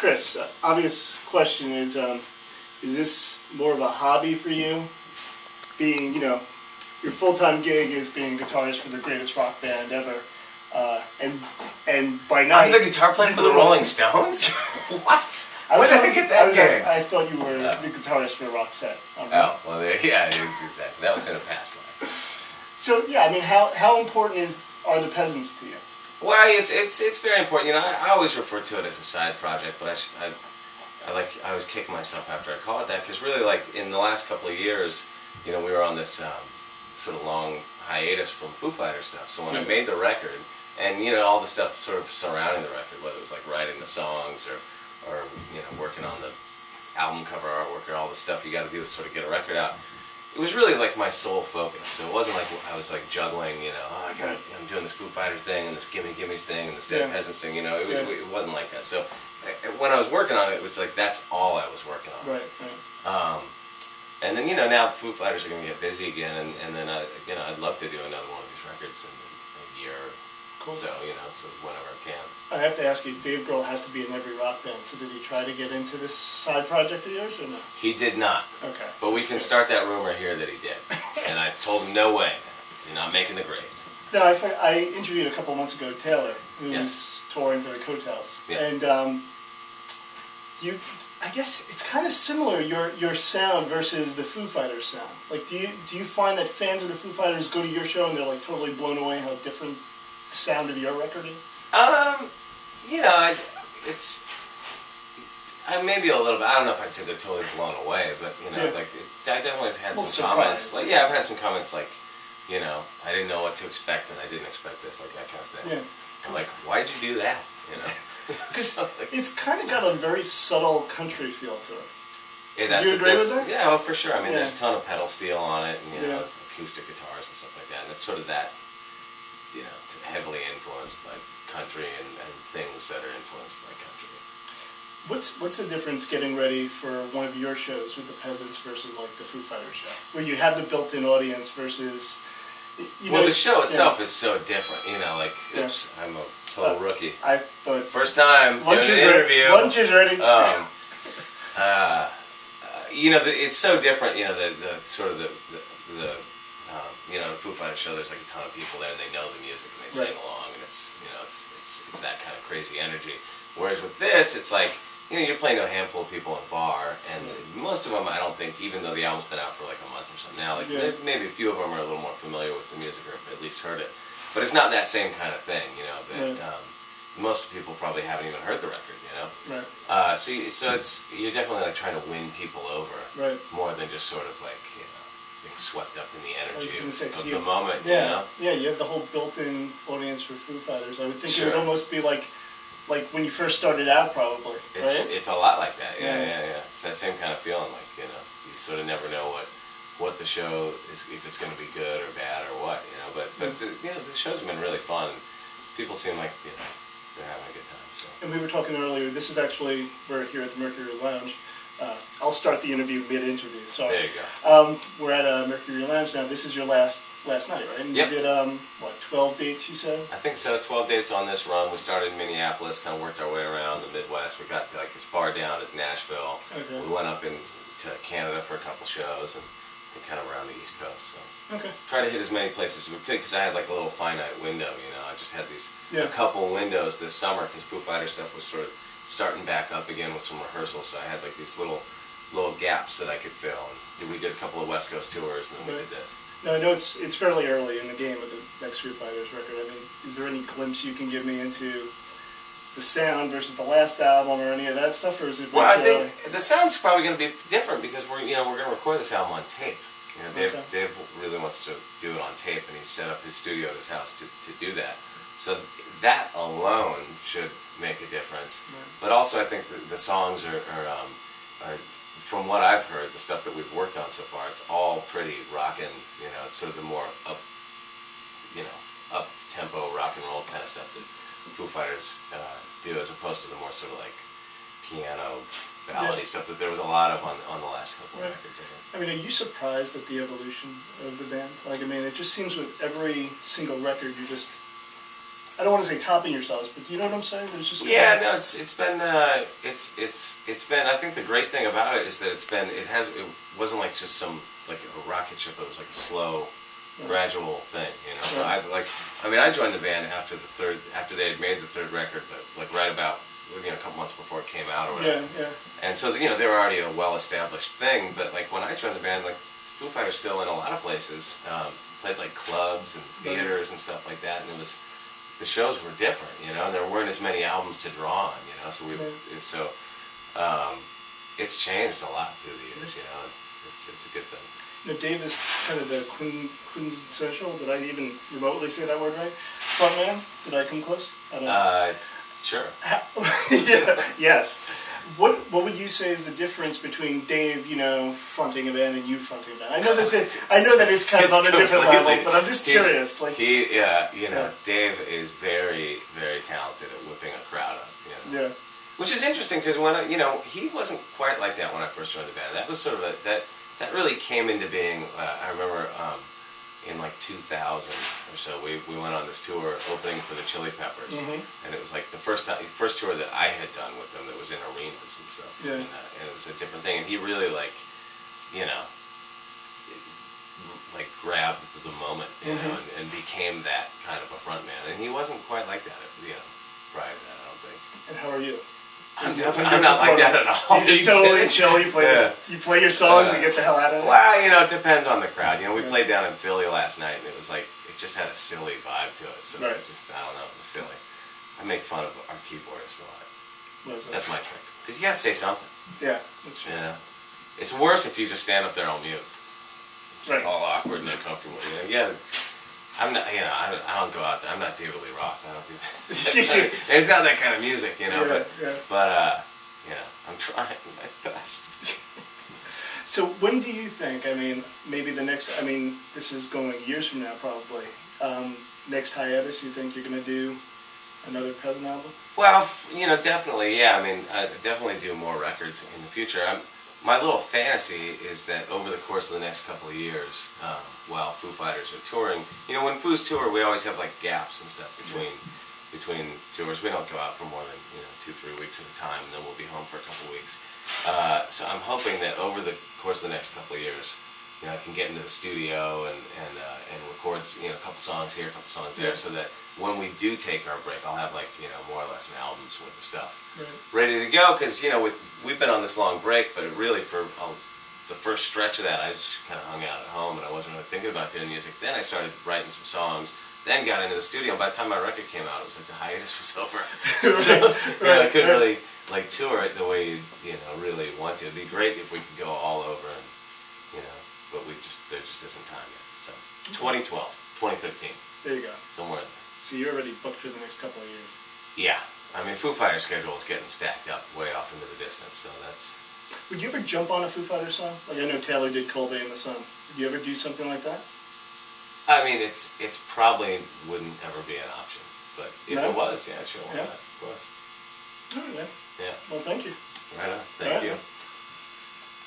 Chris, obvious question is this more of a hobby for you? Being, your full-time gig is being guitarist for the greatest rock band ever, and by night... I'm the guitar player for the Rolling Stones? What? When did I get that gig? I thought you were the guitarist for Roxette. Oh, well, yeah, exactly. That was in a past life. So, yeah, I mean, how important are the Peasants to you? Well, it's very important. I always refer to it as a side project, but I always kick myself after I call it that, because really, like, in the last couple of years, we were on this sort of long hiatus from Foo Fighters stuff. So when I made the record, and all the stuff sort of surrounding the record, whether it was like writing the songs or working on the album cover artwork or all the stuff you got to do to sort of get a record out, it was really like my sole focus. So it wasn't like I was like juggling, I'm doing this Foo Fighter thing and this Gimme Gimme's thing and this Dead Peasants thing. It wasn't like that. So when I was working on it, it was like that's all I was working on. Right. And then now Foo Fighters are going to get busy again, and then I'd love to do another one of these records in a year. Cool. So so whenever I can. I have to ask you, Dave Grohl has to be in every rock band. So did he try to get into this side project of yours or no? He did not. Okay. But we can start that rumor here that he did. And I told him, no way, you're not making the grade. No, I interviewed a couple months ago Taylor, who was touring for the Coattails, and I guess it's kind of similar, your sound versus the Foo Fighters sound. Like, do you find that fans of the Foo Fighters go to your show and they're like totally blown away how different the sound of your record is? It's maybe a little bit. I don't know if I'd say they're totally blown away, but like I definitely have had some comments. Like, I've had some comments like, I didn't know what to expect and I didn't expect this, like that kind of thing. Yeah. I'm like, why'd you do that? Because it's kind of got a very subtle country feel to it. Yeah, you agree with that? Yeah, well, for sure. I mean, there's a ton of pedal steel on it, and acoustic guitars and stuff like that. And it's sort of that, it's heavily influenced by country and things that are influenced by country. What's the difference getting ready for one of your shows with the Peasants versus like the Foo Fighters show, where you have the built-in audience versus? Well, the show itself is so different. Oops, I'm a total rookie. First time doing an interview. Lunch is ready. It's so different. The sort of the Foo Fighters show. There's like a ton of people there, and they know the music, and they sing along, and it's that kind of crazy energy. Whereas with this, it's like you're playing to a handful of people in a bar, and most of them, I don't think, even though the album's been out for like a month or something now, like maybe a few of them are a little more familiar with the music or have at least heard it. But it's not that same kind of thing, most people probably haven't even heard the record, Right. So you're definitely like trying to win people over, more than just sort of like being swept up in the energy of the moment. Yeah, you have the whole built-in audience for Foo Fighters. I would think it would almost be like when you first started out, probably. It's a lot like that. Yeah. It's that same kind of feeling. Like you sort of never know what the show is, if it's going to be good or bad or what. But the show's been really fun. People seem like they're having a good time. So. And we were talking earlier. This is actually we're here at the Mercury Lounge. I'll start the interview mid-interview. Sorry. There you go. We're at Mercury Lounge now. This is your last night, right? And you did 12 dates, you said? I think so. 12 dates on this run. We started in Minneapolis, kind of worked our way around the Midwest. We got like as far down as Nashville. Okay. We went up into Canada for a couple shows and kind of around the East Coast. So. Okay. Try to hit as many places as we could because I had like a little finite window. I just had these a couple windows this summer because Foo Fighter stuff was sort of starting back up again with some rehearsals, so I had like these little gaps that I could fill. And we did a couple of West Coast tours, and then we did this. Now I know it's fairly early in the game with the next Foo Fighters record. I mean, is there any glimpse you can give me into the sound versus the last album or any of that stuff, or is it? Well, I think the sound's probably going to be different because we're going to record this album on tape. Dave really wants to do it on tape, and he set up his studio at his house to do that. So that alone should make a difference. Right. But also, I think the songs are from what I've heard, the stuff that we've worked on so far, it's all pretty rockin'. It's sort of the more up tempo rock and roll kind of stuff that Foo Fighters do, as opposed to the more sort of like piano ballady stuff that there was a lot of on the last couple of records. I mean, are you surprised at the evolution of the band? Like, I mean, it just seems with every single record, I I don't want to say topping yourselves, but do you know what I'm saying? There's just Yeah, no, it's been I think the great thing about it is that it wasn't like just some like a rocket ship. It was like a slow, gradual thing, you know. So I joined the band after they had made the third record, but like right about a couple months before it came out or whatever. Yeah. And so they were already a well-established thing. But like when I joined the band, like Foo Fighters still in a lot of places played like clubs and theaters and stuff like that, and the shows were different, you know, and there weren't as many albums to draw on, you know. So it's changed a lot through the years, you know. And it's a good thing. You know, Dave is kind of the quintessential. Did I even remotely say that word right? Frontman. Did I come close? I don't know. Sure. Yes. What would you say is the difference between Dave, you know, fronting a band and you fronting a band? I know that it's kind of on a different level, but I'm just curious. Like Dave is very, very talented at whipping a crowd up. You know? Yeah. Which is interesting because he wasn't quite like that when I first joined the band. That was sort of that really came into being. I remember. In like 2000 or so, we went on this tour opening for the Chili Peppers, and it was like the first tour that I had done with them that was in arenas and stuff. Yeah. And it was a different thing, and he really like grabbed the moment, you know, and became that kind of a front man. And he wasn't quite like that, prior to that, I don't think. And how are you? I'm not like that at all. You just totally chill. You play your songs and get the hell out of it. Well, it depends on the crowd. We played down in Philly last night, and it was like it just had a silly vibe to it. So it's just I don't know, it was silly. I make fun of our keyboardist a lot. What is that? That's my trick. Because you gotta say something. Yeah, that's true. It's worse if you just stand up there on mute. Right. All awkward and uncomfortable. I'm not, I don't go out there. I'm not David Lee Roth. I don't do that. It's not that kind of music, But I'm trying my best. So when do you think? I mean, maybe the next. I mean, this is going years from now, probably. Next hiatus, you think you're going to do another Peasant album? Well, definitely. Yeah. I mean, I definitely do more records in the future. My little fantasy is that over the course of the next couple of years, while Foo Fighters are touring, when Foos tour, we always have like gaps and stuff between tours. We don't go out for more than 2-3 weeks at a time, and then we'll be home for a couple of weeks. So I'm hoping that over the course of the next couple of years, I can get into the studio and record a couple songs here, a couple songs there, so that when we do take our break, I'll have more or less an album's worth of stuff ready to go. Because we've been on this long break, but really for the first stretch of that, I just kind of hung out at home and I wasn't really thinking about doing music. Then I started writing some songs. Then got into the studio. And by the time my record came out, it was like the hiatus was over. So I couldn't really tour it the way you really want to. It'd be great if we could go all over and but there just isn't time yet. So 2012, 2015. There you go. Somewhere in there. So you're already booked for the next couple of years. Yeah. I mean, Foo Fighters' schedule is getting stacked up way off into the distance, so that's... Would you ever jump on a Foo Fighters song? Like I know Taylor did Cold Day in the Sun. Would you ever do something like that? I mean, it's probably wouldn't ever be an option. But if it was, yeah, sure, why not? Of course. All right, then. Yeah. Well, thank you. Right on. Thank you.